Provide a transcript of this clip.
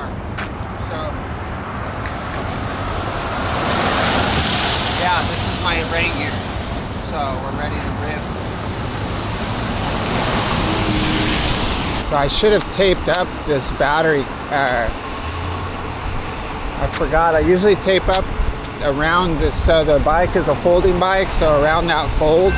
car. So, yeah, this is my rain gear. So we're ready to rip. So I should have taped up this battery. I forgot. I usually tape up around this. So the bike is a folding bike, so around that fold